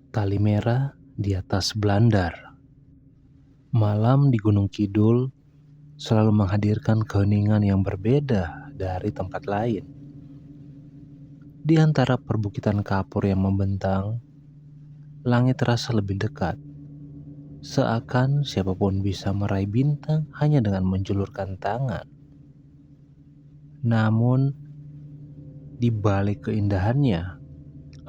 Tali merah di atas belandar. Malam di Gunung Kidul selalu menghadirkan keheningan yang berbeda dari tempat lain. Di antara perbukitan kapur yang membentang, langit terasa lebih dekat. Seakan siapapun bisa meraih bintang hanya dengan menjulurkan tangan. Namun, di balik keindahannya,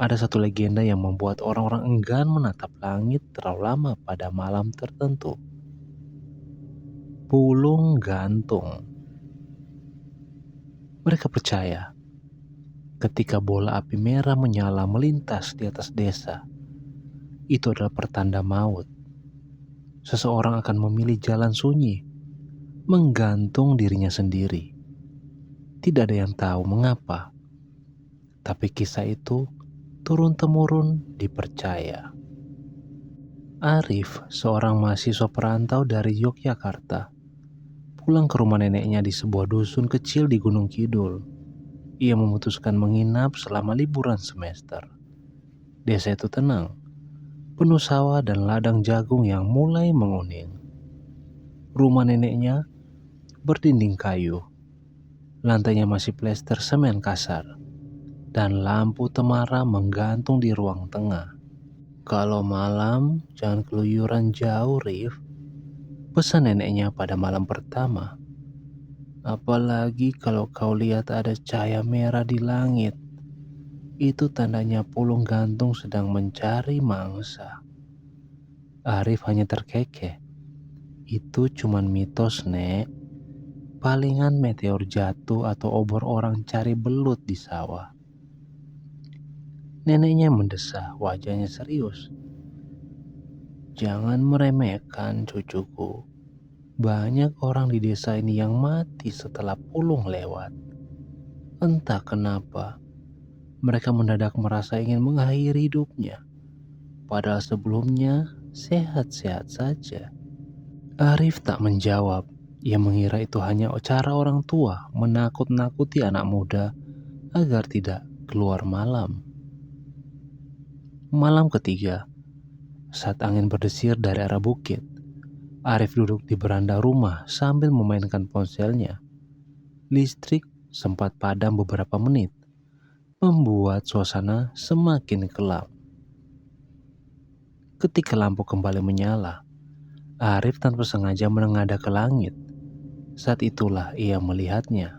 ada satu legenda yang membuat orang-orang enggan menatap langit terlalu lama pada malam tertentu. Pulung gantung. Mereka percaya ketika bola api merah menyala melintas di atas desa, itu adalah pertanda maut. Seseorang akan memilih jalan sunyi, menggantung dirinya sendiri. Tidak ada yang tahu mengapa, tapi kisah itu turun-temurun dipercaya. Arif, seorang mahasiswa perantau dari Yogyakarta, pulang ke rumah neneknya di sebuah dusun kecil di Gunung Kidul. Ia memutuskan menginap selama liburan semester. Desa itu tenang, penuh sawah dan ladang jagung yang mulai menguning. Rumah neneknya berdinding kayu, lantainya masih plester semen kasar, dan lampu temara menggantung di ruang tengah. Kalau malam, jangan keluyuran jauh, Rif, pesan neneknya pada malam pertama. Apalagi kalau kau lihat ada cahaya merah di langit, itu tandanya pulung gantung sedang mencari mangsa. Arif hanya terkekeh. Itu cuman mitos, Nek. Palingan meteor jatuh atau obor orang cari belut di sawah. Neneknya mendesah, wajahnya serius. Jangan meremehkan cucuku. Banyak orang di desa ini yang mati setelah pulung lewat. Entah kenapa, mereka mendadak merasa ingin mengakhiri hidupnya. Padahal sebelumnya sehat-sehat saja. Arif tak menjawab. Ia mengira itu hanya cara orang tua menakut-nakuti anak muda agar tidak keluar malam. Malam ketiga, saat angin berdesir dari arah bukit, Arif duduk di beranda rumah sambil memainkan ponselnya. Listrik sempat padam beberapa menit, membuat suasana semakin kelam. Ketika lampu kembali menyala, Arif tanpa sengaja menengadah ke langit. Saat itulah ia melihatnya.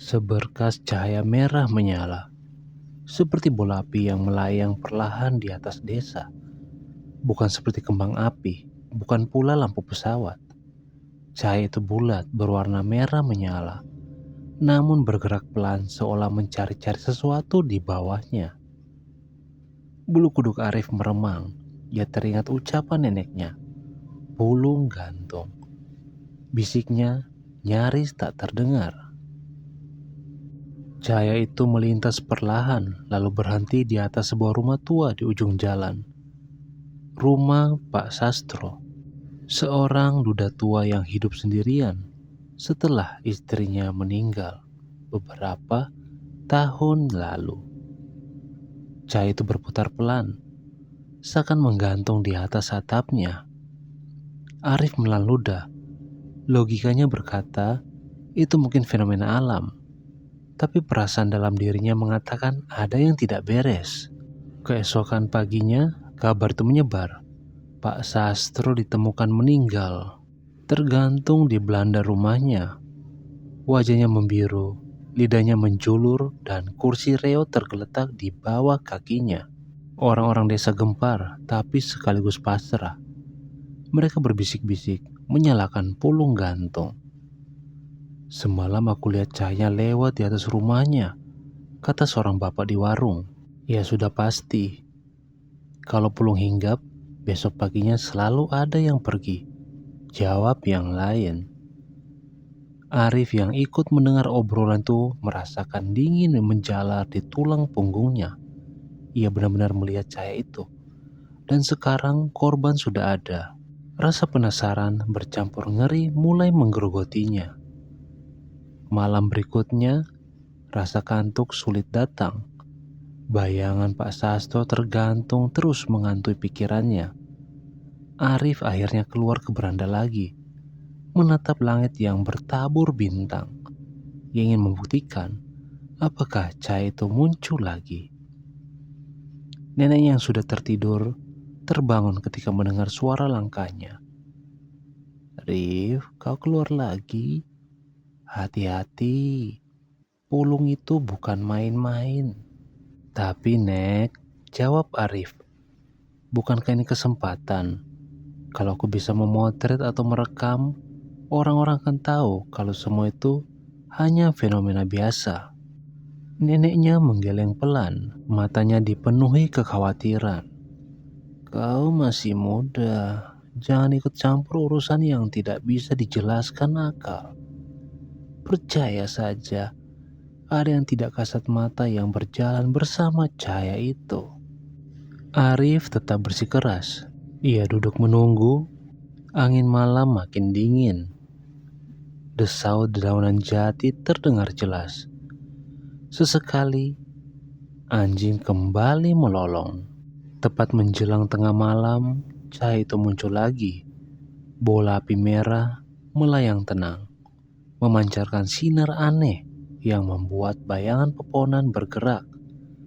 Seberkas cahaya merah menyala, seperti bola api yang melayang perlahan di atas desa. Bukan seperti kembang api, bukan pula lampu pesawat. Cahaya itu bulat, berwarna merah menyala, namun bergerak pelan seolah mencari-cari sesuatu di bawahnya. Bulu kuduk Arif meremang. Ia teringat ucapan neneknya, pulung gantung. Bisiknya nyaris tak terdengar. Cahaya itu melintas perlahan, lalu berhenti di atas sebuah rumah tua di ujung jalan. Rumah Pak Sastro, seorang duda tua yang hidup sendirian setelah istrinya meninggal beberapa tahun lalu. Cahaya itu berputar pelan, seakan menggantung di atas atapnya. Arif menelan ludah. Logikanya berkata, itu mungkin fenomena alam. Tapi perasaan dalam dirinya mengatakan ada yang tidak beres. Keesokan paginya, kabar itu menyebar. Pak Sastro ditemukan meninggal, tergantung di belanda rumahnya. Wajahnya membiru, lidahnya menjulur, dan kursi reo tergeletak di bawah kakinya. Orang-orang desa gempar, tapi sekaligus pasrah. Mereka berbisik-bisik, menyalakan pulung gantung. Semalam aku lihat cahaya lewat di atas rumahnya, kata seorang bapak di warung. Ya sudah pasti. Kalau pulung hinggap, besok paginya selalu ada yang pergi. Jawab yang lain. Arif yang ikut mendengar obrolan itu merasakan dingin menjalar di tulang punggungnya. Ia benar-benar melihat cahaya itu. Dan sekarang korban sudah ada. Rasa penasaran bercampur ngeri mulai menggerogotinya. Malam berikutnya, rasa kantuk sulit datang. Bayangan Pak Sastro tergantung terus menghantui pikirannya. Arif akhirnya keluar ke beranda lagi, menatap langit yang bertabur bintang. Ia ingin membuktikan apakah cahaya itu muncul lagi. Neneknya yang sudah tertidur terbangun ketika mendengar suara langkahnya. "Rif, kau keluar lagi? Hati-hati, pulung itu bukan main-main." "Tapi Nek," jawab Arif, "bukankah ini kesempatan? Kalau aku bisa memotret atau merekam, orang-orang akan tahu kalau semua itu hanya fenomena biasa." Neneknya menggeleng pelan, matanya dipenuhi kekhawatiran. "Kau masih muda, jangan ikut campur urusan yang tidak bisa dijelaskan akal. Percaya saja, ada yang tidak kasat mata yang berjalan bersama cahaya itu." Arif tetap bersikeras. Ia duduk menunggu. Angin malam makin dingin. Desau dedaunan jati terdengar jelas. Sesekali, anjing kembali melolong. Tepat menjelang tengah malam, cahaya itu muncul lagi. Bola api merah melayang tenang, memancarkan sinar aneh yang membuat bayangan pepohonan bergerak,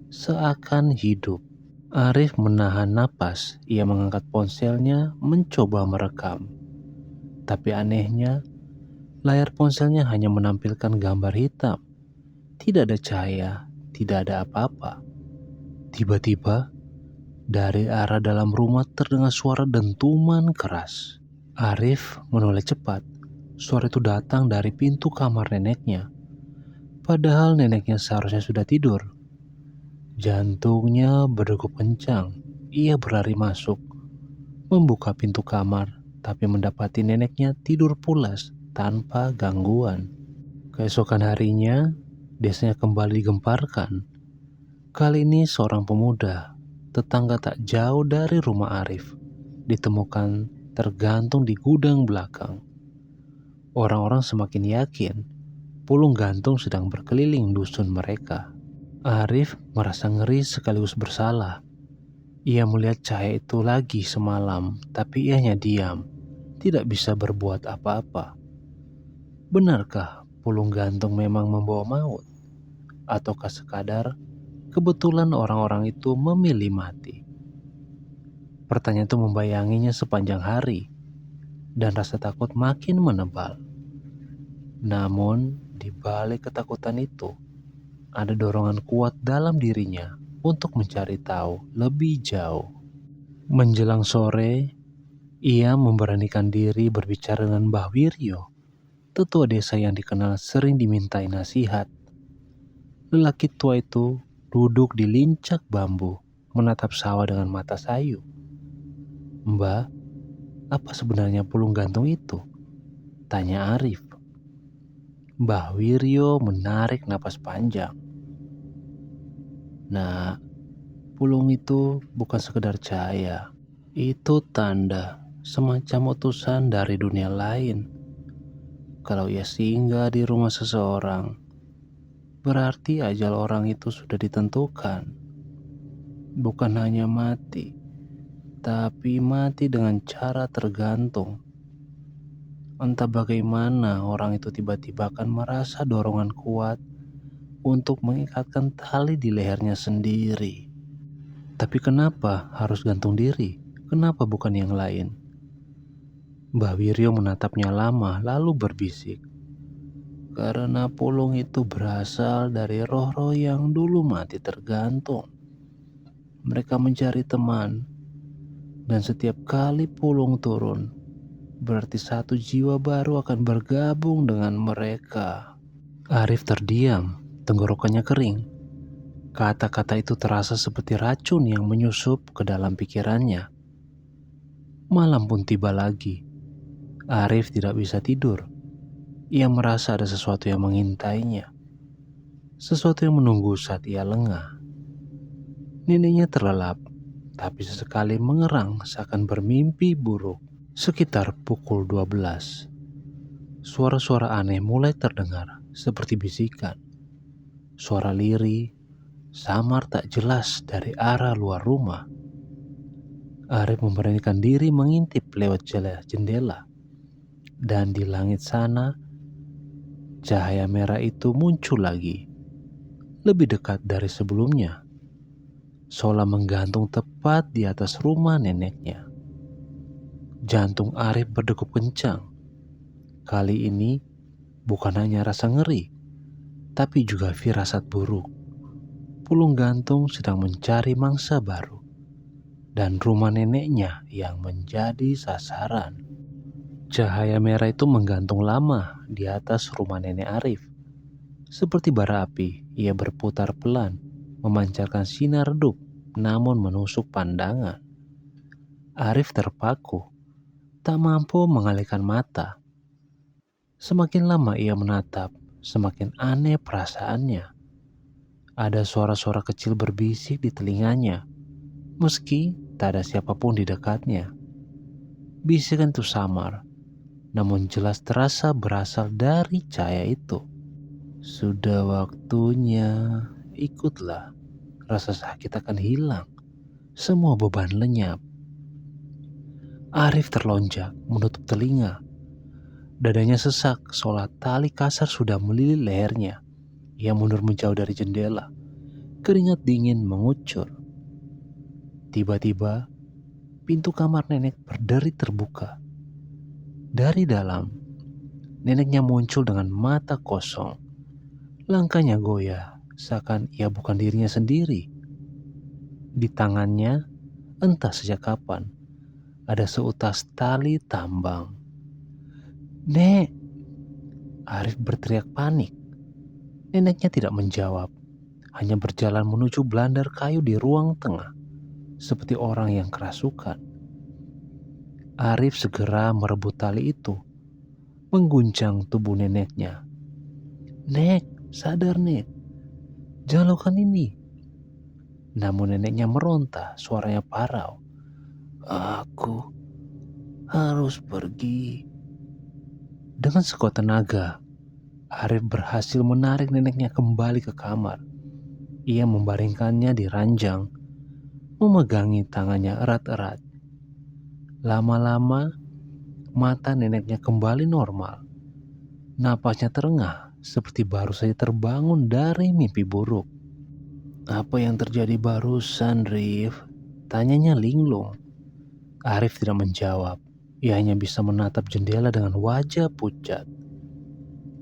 seakan hidup. Arif menahan napas. Ia mengangkat ponselnya, mencoba merekam. Tapi anehnya, layar ponselnya hanya menampilkan gambar hitam. Tidak ada cahaya, tidak ada apa-apa. Tiba-tiba, dari arah dalam rumah terdengar suara dentuman keras. Arif menoleh cepat. Suara itu datang dari pintu kamar neneknya. Padahal neneknya seharusnya sudah tidur. Jantungnya berdegup kencang. Ia berlari masuk, membuka pintu kamar, tapi mendapati neneknya tidur pulas tanpa gangguan. Keesokan harinya, desanya kembali digemparkan. Kali ini seorang pemuda, tetangga tak jauh dari rumah Arif, ditemukan tergantung di gudang belakang. Orang-orang semakin yakin pulung gantung sedang berkeliling dusun mereka. Arif merasa ngeri sekaligus bersalah. Ia melihat cahaya itu lagi semalam, tapi ia hanya diam, tidak bisa berbuat apa-apa. Benarkah pulung gantung memang membawa maut? Ataukah sekadar kebetulan orang-orang itu memilih mati? Pertanyaan itu membayanginya sepanjang hari, dan rasa takut makin menebal. Namun, di balik ketakutan itu, ada dorongan kuat dalam dirinya untuk mencari tahu lebih jauh. Menjelang sore, ia memberanikan diri berbicara dengan Mbah Wiryo, tetua desa yang dikenal sering dimintai nasihat. Lelaki tua itu duduk di lincak bambu, menatap sawah dengan mata sayu. "Mbah, apa sebenarnya pulung gantung itu?" tanya Arif. Mbah Wiryo menarik napas panjang. "Nah, pulung itu bukan sekedar cahaya. Itu tanda, semacam utusan dari dunia lain. Kalau ia singgah di rumah seseorang, berarti ajal orang itu sudah ditentukan. Bukan hanya mati, tapi mati dengan cara tergantung. Entah bagaimana orang itu tiba-tiba akan merasa dorongan kuat untuk mengikatkan tali di lehernya sendiri. Tapi kenapa harus gantung diri? Kenapa bukan yang lain?" Mbah Wiryo menatapnya lama lalu berbisik. "Karena pulung itu berasal dari roh-roh yang dulu mati tergantung. Mereka mencari teman, dan setiap kali pulung turun, berarti satu jiwa baru akan bergabung dengan mereka." Arif terdiam, tenggorokannya kering. Kata-kata itu terasa seperti racun yang menyusup ke dalam pikirannya. Malam pun tiba lagi. Arif tidak bisa tidur. Ia merasa ada sesuatu yang mengintainya. Sesuatu yang menunggu saat ia lengah. Neneknya terlelap, tapi sesekali mengerang seakan bermimpi buruk. Sekitar pukul 12. Suara-suara aneh mulai terdengar, seperti bisikan. Suara lirih, samar tak jelas dari arah luar rumah. Arif memberanikan diri mengintip lewat jendela. Dan di langit sana, cahaya merah itu muncul lagi. Lebih dekat dari sebelumnya. Seolah menggantung tepat di atas rumah neneknya. Jantung Arif berdegup kencang. Kali ini bukan hanya rasa ngeri, tapi juga firasat buruk. Pulung gantung sedang mencari mangsa baru. Dan rumah neneknya yang menjadi sasaran. Cahaya merah itu menggantung lama di atas rumah nenek Arif. Seperti bara api, ia berputar pelan, memancarkan sinar redup, namun menusuk pandangan. Arif terpaku, tak mampu mengalihkan mata. Semakin lama ia menatap, semakin aneh perasaannya. Ada suara-suara kecil berbisik di telinganya, meski tak ada siapapun di dekatnya. Bisikan itu samar, namun jelas terasa berasal dari cahaya itu. Sudah waktunya, ikutlah. Rasa sakit akan hilang, semua beban lenyap. Arif terlonjak, menutup telinga. Dadanya sesak, seolah tali kasar sudah melilit lehernya. Ia mundur menjauh dari jendela. Keringat dingin mengucur. Tiba-tiba, pintu kamar nenek berderi terbuka. Dari dalam, neneknya muncul dengan mata kosong. Langkahnya goyah, seakan ia bukan dirinya sendiri. Di tangannya, entah sejak kapan, ada seutas tali tambang. "Nek!" Arif berteriak panik. Neneknya tidak menjawab, hanya berjalan menuju belandar kayu di ruang tengah, seperti orang yang kerasukan. Arif segera merebut tali itu, mengguncang tubuh neneknya. "Nek, sadar Nek, jangan lakukan ini." Namun neneknya meronta, suaranya parau. "Aku harus pergi." Dengan sekuat tenaga, Arif berhasil menarik neneknya kembali ke kamar. Ia membaringkannya di ranjang, memegangi tangannya erat-erat. Lama-lama, mata neneknya kembali normal. Napasnya terengah, seperti baru saja terbangun dari mimpi buruk. "Apa yang terjadi barusan, Rif?" Tanyanya linglung. Arif tidak menjawab. Ia hanya bisa menatap jendela dengan wajah pucat.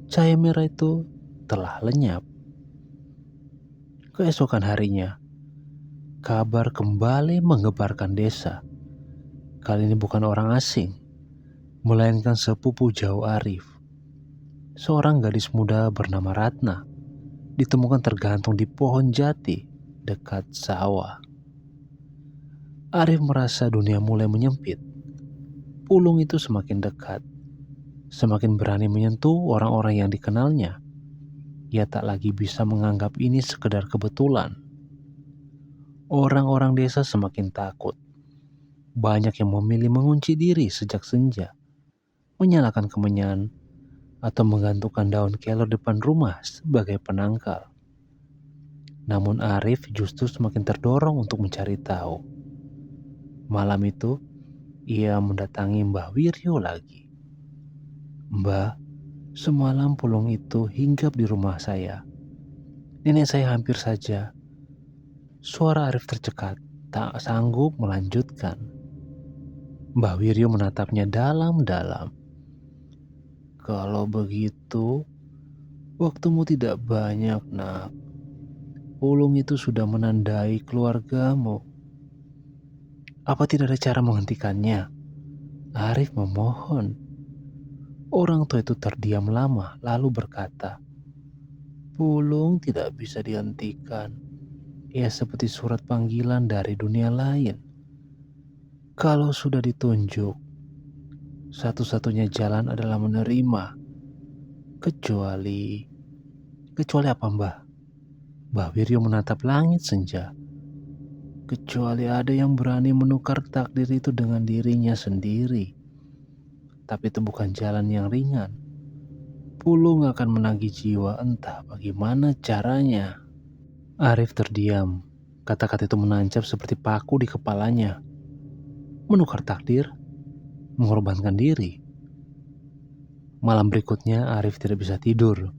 Cahaya merah itu telah lenyap. Keesokan harinya, kabar kembali menggebarkan desa. Kali ini bukan orang asing, melainkan sepupu jauh Arif. Seorang gadis muda bernama Ratna ditemukan tergantung di pohon jati dekat sawah. Arif merasa dunia mulai menyempit. Pulung itu semakin dekat, semakin berani menyentuh orang-orang yang dikenalnya. Ia tak lagi bisa menganggap ini sekedar kebetulan. Orang-orang desa semakin takut. Banyak yang memilih mengunci diri sejak senja, menyalakan kemenyan, atau menggantungkan daun kelor depan rumah sebagai penangkal. Namun Arif justru semakin terdorong untuk mencari tahu. Malam itu, ia mendatangi Mbah Wiryo lagi. "Mbah, semalam pulung itu hinggap di rumah saya. Nenek saya hampir saja." Suara Arif tercekat, tak sanggup melanjutkan. Mbah Wiryo menatapnya dalam-dalam. "Kalau begitu, waktumu tidak banyak, Nak. Pulung itu sudah menandai keluargamu. Apa tidak ada cara menghentikannya?" Arif memohon. Orang tua itu terdiam lama, lalu berkata, "Pulung tidak bisa dihentikan. Ia seperti surat panggilan dari dunia lain. Kalau sudah ditunjuk, satu-satunya jalan adalah menerima. Kecuali apa, Mbah?" Mbah Wiryo menatap langit senja. "Kecuali ada yang berani menukar takdir itu dengan dirinya sendiri. Tapi itu bukan jalan yang ringan. Pulung akan menagih jiwa entah bagaimana caranya." Arif terdiam. Kata-kata itu menancap seperti paku di kepalanya. Menukar takdir, mengorbankan diri. Malam berikutnya Arif tidak bisa tidur.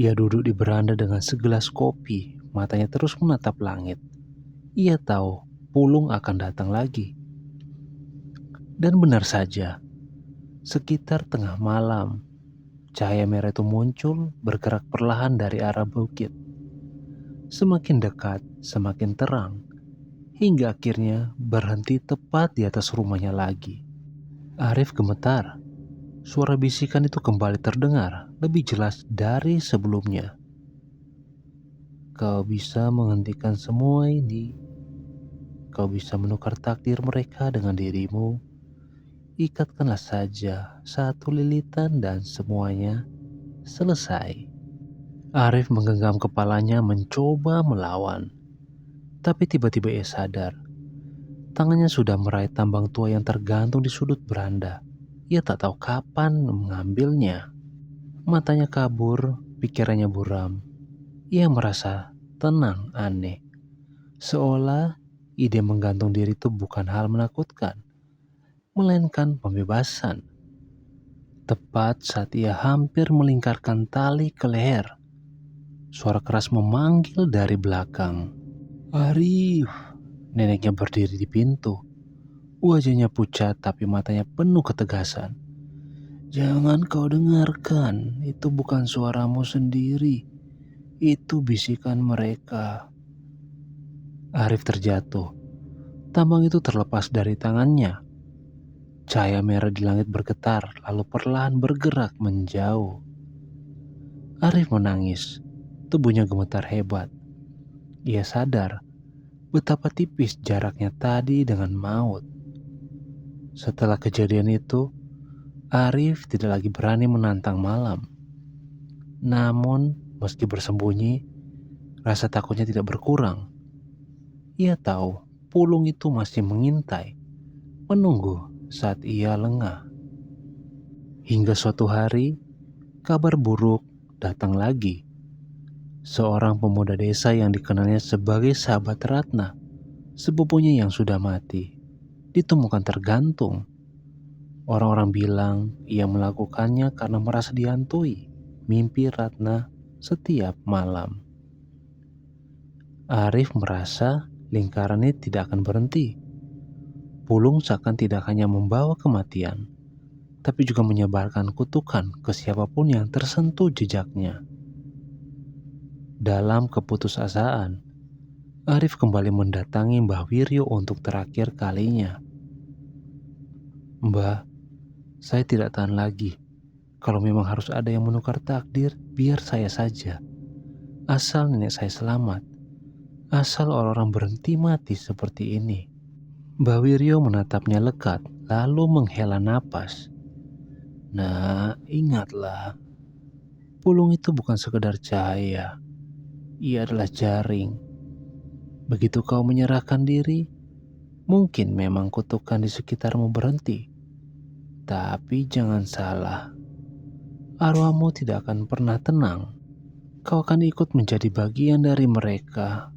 Ia duduk di beranda dengan segelas kopi, matanya terus menatap langit. Ia tahu Pulung akan datang lagi. Dan benar saja, sekitar tengah malam, cahaya merah itu muncul bergerak perlahan dari arah bukit. Semakin dekat, semakin terang, hingga akhirnya berhenti tepat di atas rumahnya lagi. Arif gemetar. Suara bisikan itu kembali terdengar lebih jelas dari sebelumnya. Kau bisa menghentikan semua ini. Kau bisa menukar takdir mereka dengan dirimu. Ikatkanlah saja satu lilitan dan semuanya selesai. Arif menggenggam kepalanya mencoba melawan. Tapi tiba-tiba ia sadar. Tangannya sudah meraih tambang tua yang tergantung di sudut beranda. Ia tak tahu kapan mengambilnya. Matanya kabur, pikirannya buram. Ia merasa tenang aneh. Seolah ide menggantung diri itu bukan hal menakutkan, melainkan pembebasan. Tepat saat ia hampir melingkarkan tali ke leher, suara keras memanggil dari belakang. Arif, neneknya berdiri di pintu. Wajahnya pucat tapi matanya penuh ketegasan. Jangan kau dengarkan, itu bukan suaramu sendiri. Itu bisikan mereka. Arif terjatuh. Tambang itu terlepas dari tangannya. Cahaya merah di langit bergetar, lalu perlahan bergerak menjauh. Arif menangis. Tubuhnya gemetar hebat. Ia sadar betapa tipis jaraknya tadi dengan maut. Setelah kejadian itu, Arif tidak lagi berani menantang malam. Namun, meski bersembunyi, rasa takutnya tidak berkurang. Ia tahu Pulung itu masih mengintai, menunggu saat ia lengah. Hingga suatu hari, kabar buruk datang lagi. Seorang pemuda desa yang dikenalnya sebagai sahabat Ratna, sepupunya yang sudah mati, ditemukan tergantung. Orang-orang bilang ia melakukannya karena merasa dihantui mimpi Ratna setiap malam. Arif merasa lingkaran ini tidak akan berhenti. Pulung seakan tidak hanya membawa kematian, tapi juga menyebarkan kutukan ke siapapun yang tersentuh jejaknya. Dalam keputusasaan, Arif kembali mendatangi Mbah Wiryo untuk terakhir kalinya. Mbah, saya tidak tahan lagi. Kalau memang harus ada yang menukar takdir, biar saya saja. Asal nenek saya selamat. Asal orang-orang berhenti mati seperti ini. Mbah Wiryo menatapnya lekat, lalu menghela napas. Nah, ingatlah. Pulung itu bukan sekedar cahaya. Ia adalah jaring. Begitu kau menyerahkan diri, mungkin memang kutukan di sekitarmu berhenti. Tapi jangan salah, arwahmu tidak akan pernah tenang. Kau akan ikut menjadi bagian dari mereka,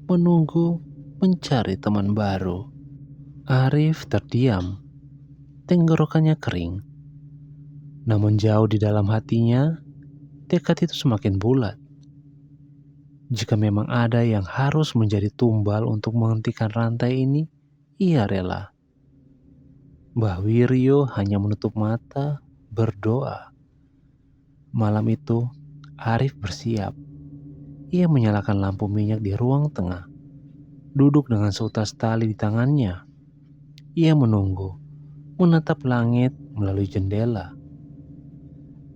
menunggu mencari teman baru. Arif terdiam, tenggorokannya kering. Namun jauh di dalam hatinya, tekad itu semakin bulat. Jika memang ada yang harus menjadi tumbal untuk menghentikan rantai ini, ia rela. Mbah Wiryo hanya menutup mata, berdoa. Malam itu, Arif bersiap. Ia menyalakan lampu minyak di ruang tengah. Duduk dengan seutas tali di tangannya. Ia menunggu, menatap langit melalui jendela.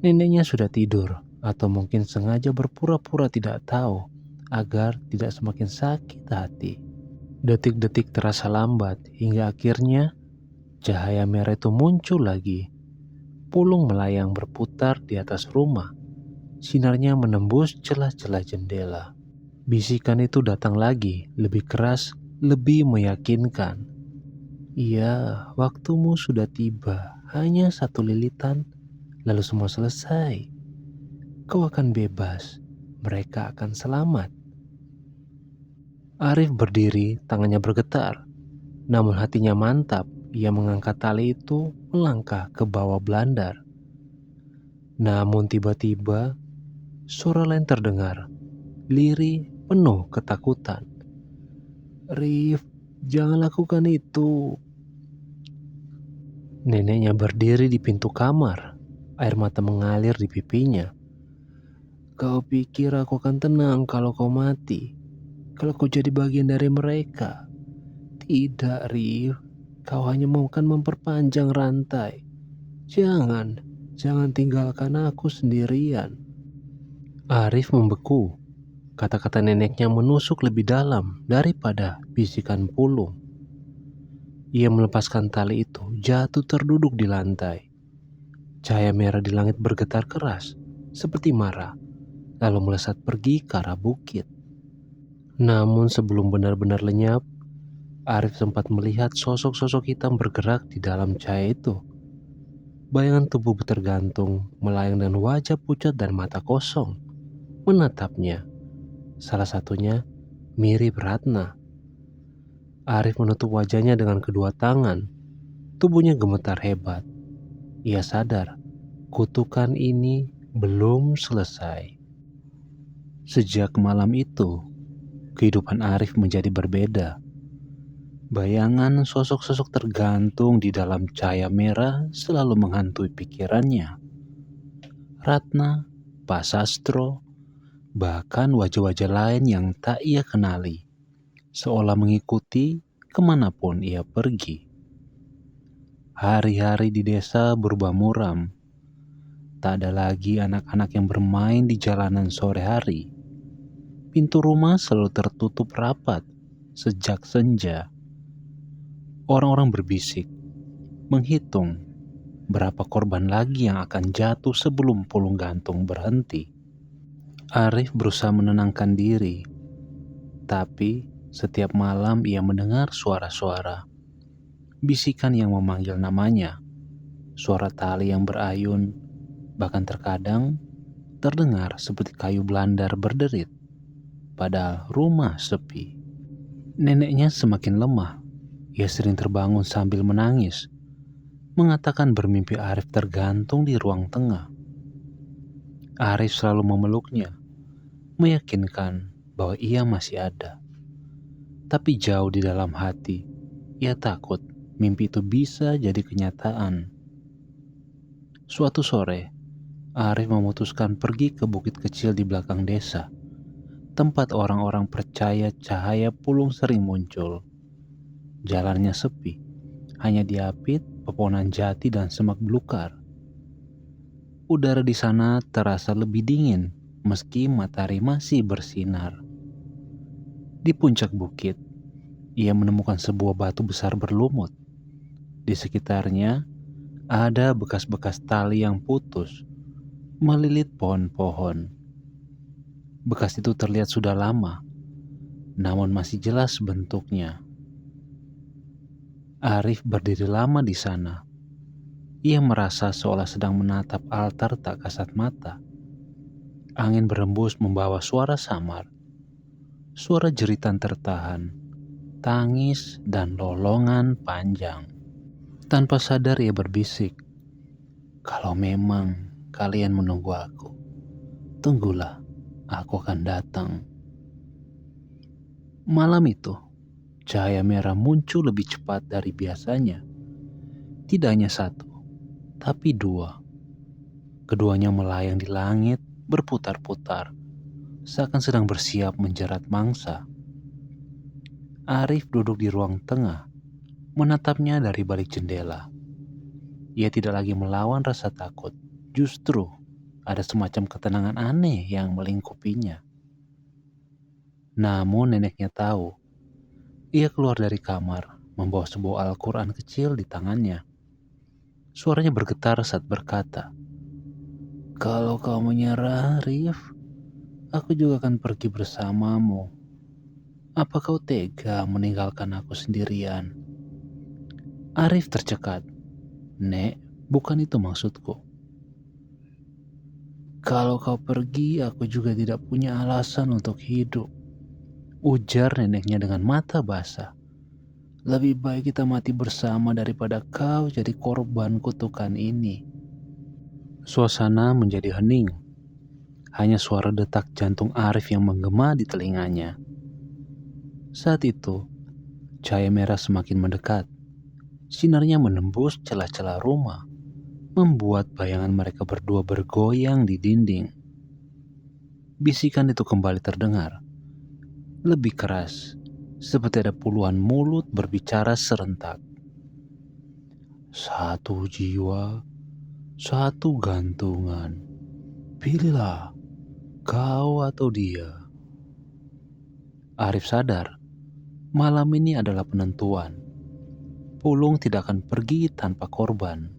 Neneknya sudah tidur, atau mungkin sengaja berpura-pura tidak tahu, agar tidak semakin sakit hati. Detik-detik terasa lambat, hingga akhirnya cahaya merah itu muncul lagi. Pulung melayang berputar di atas rumah. Sinarnya menembus celah-celah jendela. Bisikan itu datang lagi, lebih keras, lebih meyakinkan. Iya, waktumu sudah tiba. Hanya satu lilitan, lalu semua selesai. Kau akan bebas. Mereka akan selamat. Arif berdiri, tangannya bergetar. Namun hatinya mantap, ia mengangkat tali itu melangkah ke bawah belandar. Namun tiba-tiba, suara lain terdengar, lirih penuh ketakutan. "Rif, jangan lakukan itu." Neneknya berdiri di pintu kamar, air mata mengalir di pipinya. "Kau pikir aku akan tenang kalau kau mati? Kalau kau jadi bagian dari mereka? Tidak, Rif. Kau hanya akan memperpanjang rantai. Jangan tinggalkan aku sendirian." Arif membeku. Kata-kata neneknya menusuk lebih dalam daripada bisikan pulung. Ia melepaskan tali itu, jatuh terduduk di lantai. Cahaya merah di langit bergetar keras, seperti marah, lalu melesat pergi ke arah bukit. Namun sebelum benar-benar lenyap, Arif sempat melihat sosok-sosok hitam bergerak di dalam cahaya itu. Bayangan tubuh tergantung, melayang dan wajah pucat dan mata kosong menatapnya. Salah satunya mirip Ratna. Arif menutup wajahnya dengan kedua tangan. Tubuhnya gemetar hebat. Ia sadar, kutukan ini belum selesai. Sejak malam itu, kehidupan Arif menjadi berbeda. Bayangan sosok-sosok tergantung di dalam cahaya merah selalu menghantui pikirannya. Ratna, Pak Sastro, bahkan wajah-wajah lain yang tak ia kenali, seolah mengikuti kemanapun ia pergi. Hari-hari di desa berubah muram. Tak ada lagi anak-anak yang bermain di jalanan sore hari. Pintu rumah selalu tertutup rapat sejak senja. Orang-orang berbisik, menghitung berapa korban lagi yang akan jatuh sebelum pulung gantung berhenti. Arif berusaha menenangkan diri, tapi setiap malam ia mendengar suara-suara. Bisikan yang memanggil namanya, suara tali yang berayun, bahkan terkadang terdengar seperti kayu belandar berderit. Padahal rumah sepi. Neneknya semakin lemah. Ia sering terbangun sambil menangis, mengatakan bermimpi Arif tergantung di ruang tengah. Arif selalu memeluknya, meyakinkan bahwa ia masih ada. Tapi jauh di dalam hati, ia takut mimpi itu bisa jadi kenyataan. Suatu sore, Arif memutuskan pergi ke bukit kecil di belakang desa, tempat orang-orang percaya cahaya pulung sering muncul. Jalannya sepi, hanya diapit pepohonan jati dan semak belukar. Udara di sana terasa lebih dingin meski matahari masih bersinar. Di puncak bukit, ia menemukan sebuah batu besar berlumut. Di sekitarnya ada bekas-bekas tali yang putus, melilit pohon-pohon. Bekas itu terlihat sudah lama, namun masih jelas bentuknya. Arif berdiri lama di sana. Ia merasa seolah sedang menatap altar tak kasat mata. Angin berembus membawa suara samar, suara jeritan tertahan, tangis dan lolongan panjang. Tanpa sadar ia berbisik, "Kalau memang kalian menunggu aku, tunggulah, aku akan datang." Malam itu, cahaya merah muncul lebih cepat dari biasanya. Tidak hanya satu, tapi dua. Keduanya melayang di langit, berputar-putar, seakan sedang bersiap menjerat mangsa. Arif duduk di ruang tengah, menatapnya dari balik jendela. Ia tidak lagi melawan rasa takut, justru ada semacam ketenangan aneh yang melingkupinya. Namun neneknya tahu. Ia keluar dari kamar, membawa sebuah Al-Quran kecil di tangannya. Suaranya bergetar saat berkata, "Kalau kau menyerah, Rif, aku juga akan pergi bersamamu. Apa kau tega meninggalkan aku sendirian?" Arif tercekat. "Nek, bukan itu maksudku. Kalau kau pergi, aku juga tidak punya alasan untuk hidup. Ujar neneknya dengan mata basah. Lebih baik kita mati bersama daripada kau jadi korban kutukan ini. Suasana menjadi hening. Hanya suara detak jantung Arif yang menggema di telinganya. Saat itu, cahaya merah semakin mendekat. Sinarnya menembus celah-celah rumah, membuat bayangan mereka berdua bergoyang di dinding. Bisikan itu kembali terdengar, lebih keras, seperti ada puluhan mulut berbicara serentak. Satu jiwa, satu gantungan. Pilihlah, kau atau dia. Arif sadar, malam ini adalah penentuan. Pulung tidak akan pergi tanpa korban.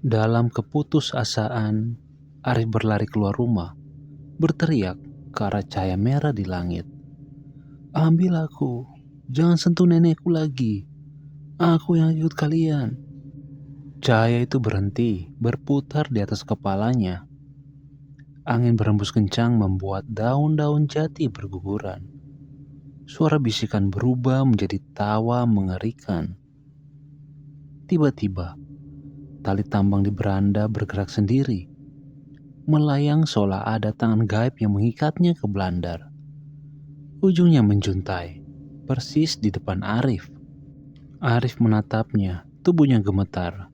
Dalam keputusasaan, Arif berlari keluar rumah, berteriak ke arah cahaya merah di langit. Ambil aku, jangan sentuh nenekku lagi. Aku yang ikut kalian. Cahaya itu berhenti, berputar di atas kepalanya. Angin berhembus kencang membuat daun-daun jati berguguran. Suara bisikan berubah menjadi tawa mengerikan. Tiba-tiba, tali tambang di beranda bergerak sendiri, melayang seolah ada tangan gaib yang mengikatnya ke belandar. Ujungnya menjuntai, persis di depan Arif. Arif menatapnya, tubuhnya gemetar.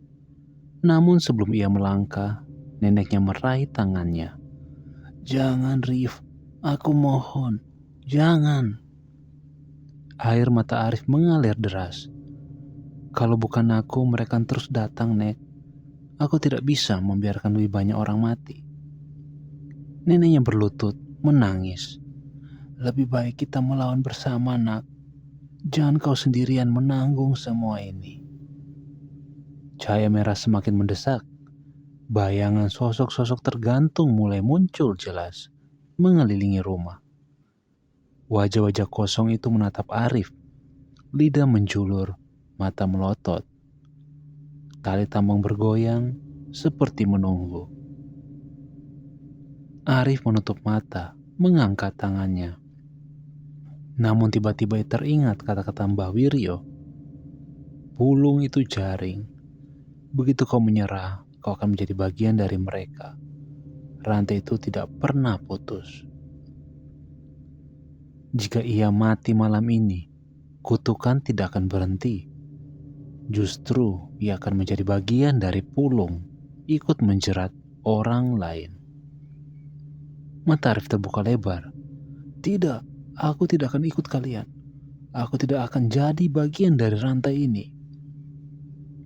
Namun sebelum ia melangkah, neneknya meraih tangannya. Jangan, Rif, aku mohon, jangan. Air mata Arif mengalir deras. Kalau bukan aku, mereka akan terus datang, Nek. Aku tidak bisa membiarkan lebih banyak orang mati. Neneknya berlutut, menangis. Lebih baik kita melawan bersama, Nak. Jangan kau sendirian menanggung semua ini. Cahaya merah semakin mendesak. Bayangan sosok-sosok tergantung mulai muncul jelas, mengelilingi rumah. Wajah-wajah kosong itu menatap Arif. Lidah menjulur, mata melotot. Tali tambang bergoyang seperti menunggu. Arif menutup mata, mengangkat tangannya. Namun tiba-tiba teringat kata-kata Mbah Wiryo. Pulung itu jaring. Begitu kau menyerah, kau akan menjadi bagian dari mereka. Rantai itu tidak pernah putus. Jika ia mati malam ini, kutukan tidak akan berhenti. Justru ia akan menjadi bagian dari pulung, ikut menjerat orang lain. Mata Arif terbuka lebar. Tidak, aku tidak akan ikut kalian. Aku tidak akan jadi bagian dari rantai ini.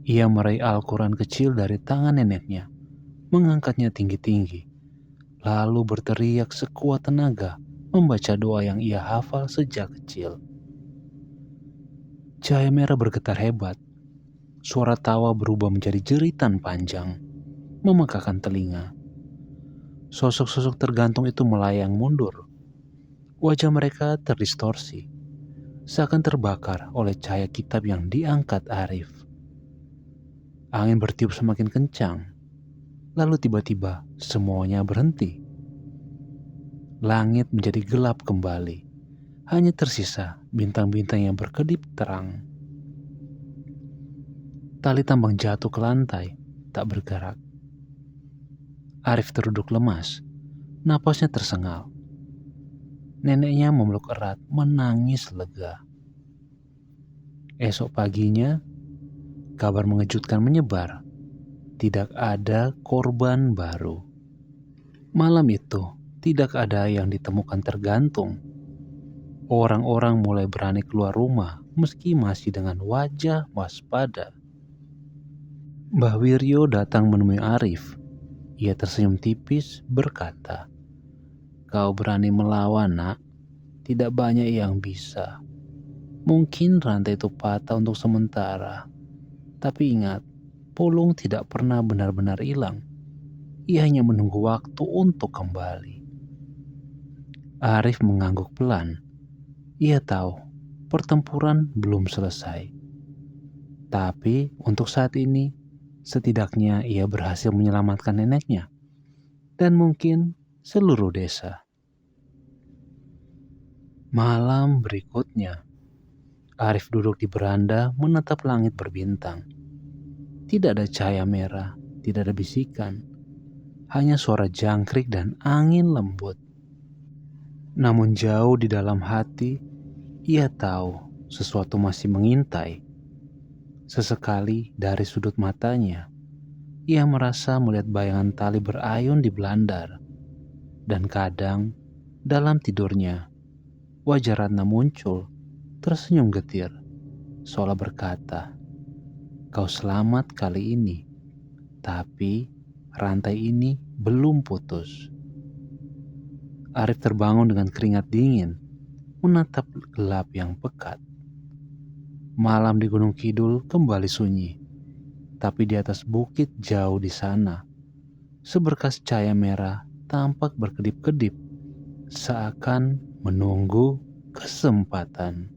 Ia meraih Al-Quran kecil dari tangan neneknya, mengangkatnya tinggi-tinggi, lalu berteriak sekuat tenaga, membaca doa yang ia hafal sejak kecil. Cahaya merah bergetar hebat. Suara tawa berubah menjadi jeritan panjang, memekakan telinga. Sosok-sosok tergantung itu melayang mundur. Wajah mereka terdistorsi, seakan terbakar oleh cahaya kitab yang diangkat Arif. Angin bertiup semakin kencang, lalu tiba-tiba semuanya berhenti. Langit menjadi gelap kembali, hanya tersisa bintang-bintang yang berkedip terang. Tali tambang jatuh ke lantai, tak bergerak. Arif terduduk lemas, napasnya tersengal. Neneknya memeluk erat, menangis lega. Esok paginya, kabar mengejutkan menyebar. Tidak ada korban baru. Malam itu, tidak ada yang ditemukan tergantung. Orang-orang mulai berani keluar rumah, meski masih dengan wajah waspada. Mbah Wiryo datang menemui Arif. Ia tersenyum tipis, berkata, "Kau berani melawan, Nak. Tidak banyak yang bisa. Mungkin rantai itu patah untuk sementara. Tapi ingat, Pulung tidak pernah benar-benar hilang. Ia hanya menunggu waktu untuk kembali." Arif mengangguk pelan. Ia tahu, pertempuran belum selesai. Tapi untuk saat ini, setidaknya ia berhasil menyelamatkan neneknya. Dan mungkin seluruh desa. Malam berikutnya, Arif duduk di beranda menatap langit berbintang. Tidak ada cahaya merah, tidak ada bisikan, hanya suara jangkrik dan angin lembut. Namun jauh di dalam hati, ia tahu sesuatu masih mengintai. Sesekali dari sudut matanya, ia merasa melihat bayangan tali berayun di belandar. Dan kadang dalam tidurnya, wajah Ratna muncul, tersenyum getir, seolah berkata, "Kau selamat kali ini, tapi rantai ini belum putus." Arif terbangun dengan keringat dingin, menatap gelap yang pekat. Malam di Gunung Kidul kembali sunyi, tapi di atas bukit jauh di sana, seberkas cahaya merah tampak berkedip-kedip, seakan menunggu kesempatan.